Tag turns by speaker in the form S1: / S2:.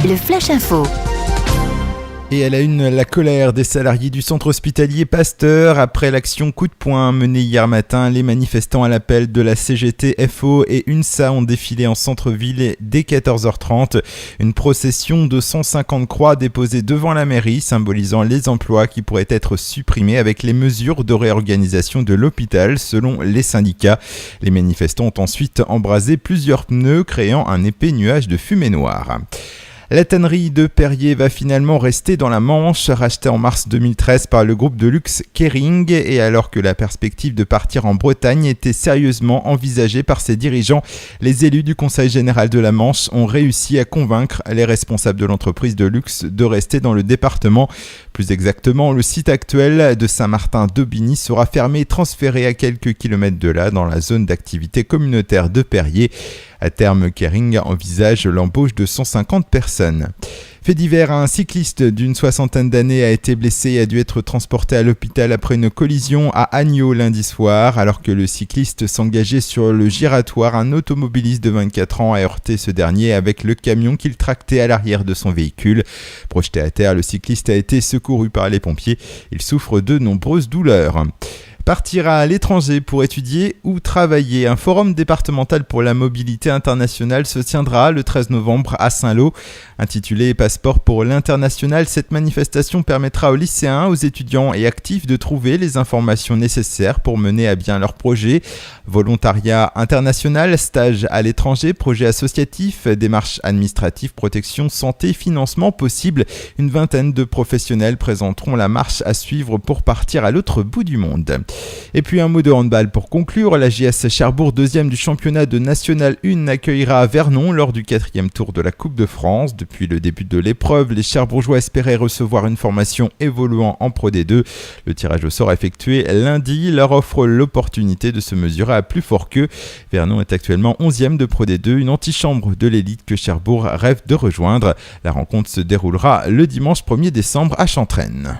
S1: Le Flash Info.
S2: Et à la une, la colère des salariés du centre hospitalier Pasteur. Après l'action coup de poing menée hier matin, les manifestants à l'appel de la CGT, FO et UNSA ont défilé en centre-ville dès 14h30. Une procession de 150 croix déposées devant la mairie, symbolisant les emplois qui pourraient être supprimés avec les mesures de réorganisation de l'hôpital selon les syndicats. Les manifestants ont ensuite embrasé plusieurs pneus, créant un épais nuage de fumée noire. La tannerie de Perrier va finalement rester dans la Manche, rachetée en mars 2013 par le groupe de luxe Kering. Et alors que la perspective de partir en Bretagne était sérieusement envisagée par ses dirigeants, les élus du Conseil général de la Manche ont réussi à convaincre les responsables de l'entreprise de luxe de rester dans le département. Plus exactement, le site actuel de Saint-Martin-d'Aubigny sera fermé et transféré à quelques kilomètres de là, dans la zone d'activité communautaire de Perrier. À terme, Kering envisage l'embauche de 150 personnes. Fait divers, un cycliste d'une soixantaine d'années a été blessé et a dû être transporté à l'hôpital après une collision à Agneaux lundi soir. Alors que le cycliste s'engageait sur le giratoire, un automobiliste de 24 ans a heurté ce dernier avec le camion qu'il tractait à l'arrière de son véhicule. Projeté à terre, le cycliste a été secouru par les pompiers. Il souffre de nombreuses douleurs. Partir à l'étranger pour étudier ou travailler. Un forum départemental pour la mobilité internationale se tiendra le 13 novembre à Saint-Lô. Intitulé Passeport pour l'international, cette manifestation permettra aux lycéens, aux étudiants et actifs de trouver les informations nécessaires pour mener à bien leurs projets. Volontariat international, stage à l'étranger, projets associatifs, démarches administratives, protection, santé, financement possible. Une vingtaine de professionnels présenteront la marche à suivre pour partir à l'autre bout du monde. Et puis un mot de handball pour conclure. La JS Cherbourg, deuxième du championnat de National 1, accueillera Vernon lors du 4e tour de la Coupe de France. Depuis le début de l'épreuve, les Cherbourgeois espéraient recevoir une formation évoluant en Pro D2. Le tirage au sort effectué lundi leur offre l'opportunité de se mesurer à plus fort qu'eux. Vernon est actuellement 11e de Pro D2, une antichambre de l'élite que Cherbourg rêve de rejoindre. La rencontre se déroulera le dimanche 1er décembre à Chantraine.